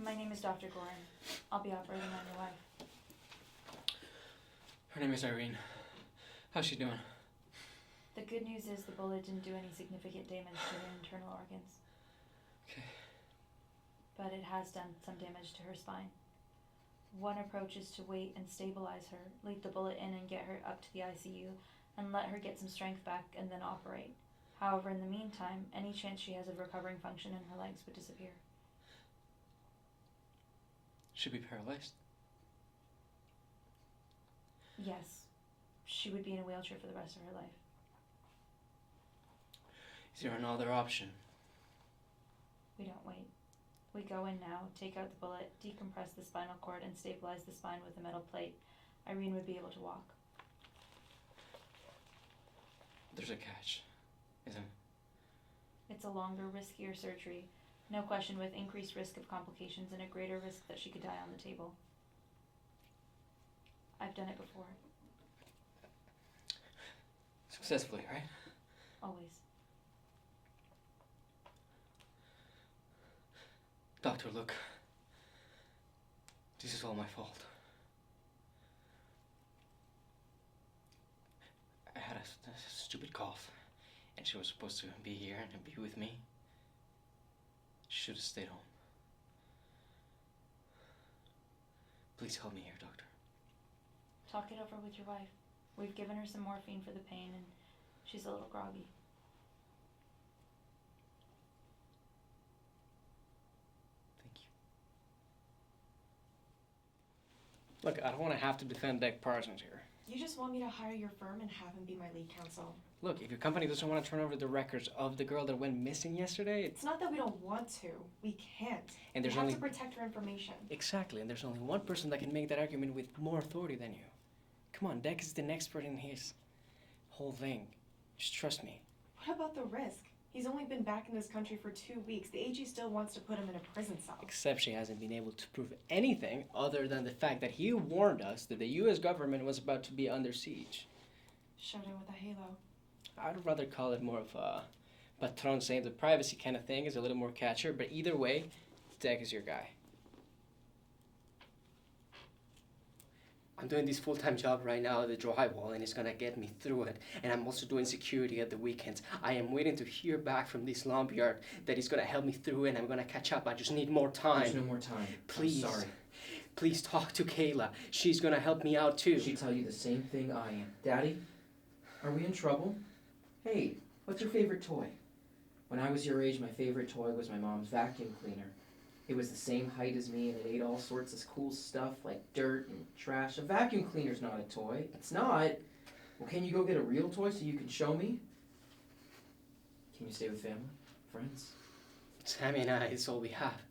My name is Dr. Gorin. I'll be operating on your wife. Her name is Irene. How's she doing? The good news is the bullet didn't do any significant damage to her internal organs. Okay. But it has done some damage to her spine. One approach is to wait and stabilize her, leave the bullet in and get her up to the ICU, and let her get some strength back and then operate. However, in the meantime, any chance she has of recovering function in her legs would disappear. She'll be paralyzed. Yes. She would be in a wheelchair for the rest of her life. Is there another option? We don't wait. We go in now, take out the bullet, decompress the spinal cord, and stabilize the spine with a metal plate. Irene would be able to walk. There's a catch, isn't it? It's a longer, riskier surgery. No question, with increased risk of complications and a greater risk that she could die on the table. I've done it before. Successfully, right? Always. Doctor, look. This is all my fault. I had a stupid cough, and she was supposed to be here and be with me. She should have stayed home. Please help me here, doctor. Talk it over with your wife. We've given her some morphine for the pain, and she's a little groggy. Thank you. Look, I don't want to have to defend Dick Parsons here. You just want me to hire your firm and have him be my lead counsel. Look, if your company doesn't want to turn over the records of the girl that went missing yesterday, It's not that we don't want to. We can't. And there's we have only- to protect her information. Exactly, and there's only one person that can make that argument with more authority than you. Come on, Deck is an expert in his whole thing. Just trust me. What about the risk? He's only been back in this country for 2 weeks. The AG still wants to put him in a prison cell. Except she hasn't been able to prove anything other than the fact that he warned us that the US government was about to be under siege. Shut in with a halo. I'd rather call it more of a patron saint of privacy kind of thing, is a little more catcher, but either way, Deck is your guy. I'm doing this full-time job right now at the drywall, and it's gonna get me through it. And I'm also doing security at the weekends. I am waiting to hear back from this lumberyard that he's gonna help me through it, and I'm gonna catch up. I just need more time. There's no more time. Please. I'm sorry. Please talk to Kayla. She's gonna help me out too. She'd tell you the same thing I am. Daddy, are we in trouble? Hey, what's your favorite toy? When I was your age, my favorite toy was my mom's vacuum cleaner. It was the same height as me, and it ate all sorts of cool stuff like dirt and trash. A vacuum cleaner's not a toy. It's not. Well, can you go get a real toy so you can show me? Can you stay with family? Friends? Sammy and I, it's all we have.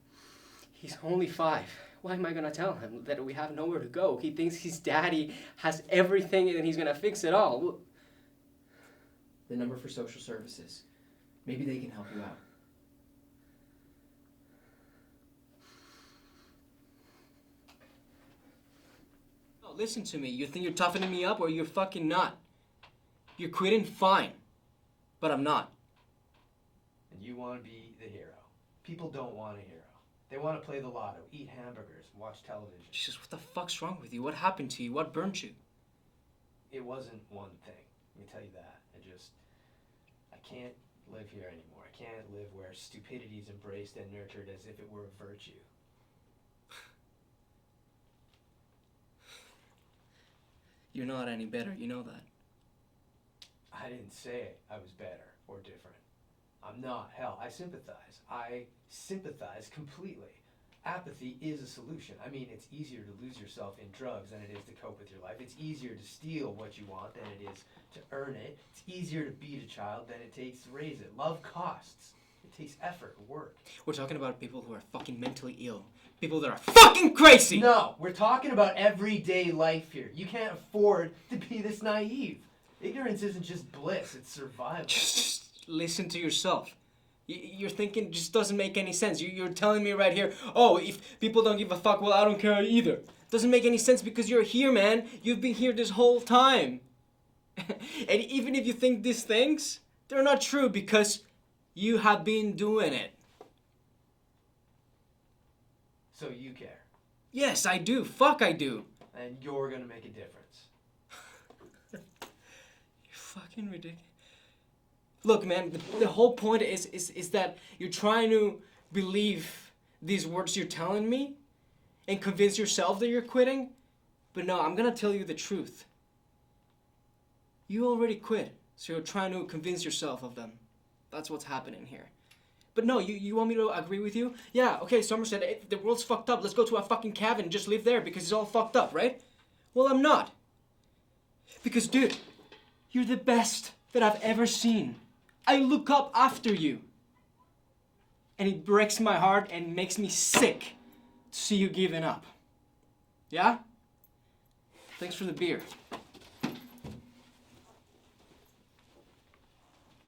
He's only 5. Why am I gonna tell him that we have nowhere to go? He thinks his daddy has everything and he's gonna fix it all. The number for social services. Maybe they can help you out. No, listen to me. You think you're toughening me up or you're fucking not. You're quitting, fine. But I'm not. And you want to be the hero. People don't want a hero. They want to play the lotto, eat hamburgers, watch television. Jesus, what the fuck's wrong with you? What happened to you? What burnt you? It wasn't one thing. Let me tell you that. I can't live here anymore. I can't live where stupidity is embraced and nurtured as if it were a virtue. You're not any better, you know that. I didn't say I was better or different. I'm not. Hell, I sympathize. I sympathize completely. Apathy is a solution. I mean, it's easier to lose yourself in drugs than it is to cope with your life. It's easier to steal what you want than it is to earn it. It's easier to beat a child than it takes to raise it. Love costs. It takes effort and work. We're talking about people who are fucking mentally ill. People that are fucking crazy! No, we're talking about everyday life here. You can't afford to be this naive. Ignorance isn't just bliss, it's survival. Just listen to yourself. You're thinking just doesn't make any sense. You're telling me right here, oh, if people don't give a fuck, well, I don't care either. Doesn't make any sense because you're here, man. You've been here this whole time. And even if you think these things, they're not true because you have been doing it. So you care. Yes, I do. Fuck, I do. And you're gonna make a difference. You're fucking ridiculous. Look, man, the whole point is that you're trying to believe these words you're telling me and convince yourself that you're quitting. But no, I'm gonna tell you the truth. You already quit, so you're trying to convince yourself of them. That's what's happening here. But no, you want me to agree with you? Yeah, okay, Somerset, the world's fucked up. Let's go to a fucking cabin and just live there because it's all fucked up, right? Well, I'm not. Because, dude, you're the best that I've ever seen. I look up after you. And it breaks my heart and makes me sick to see you giving up. Yeah? Thanks for the beer.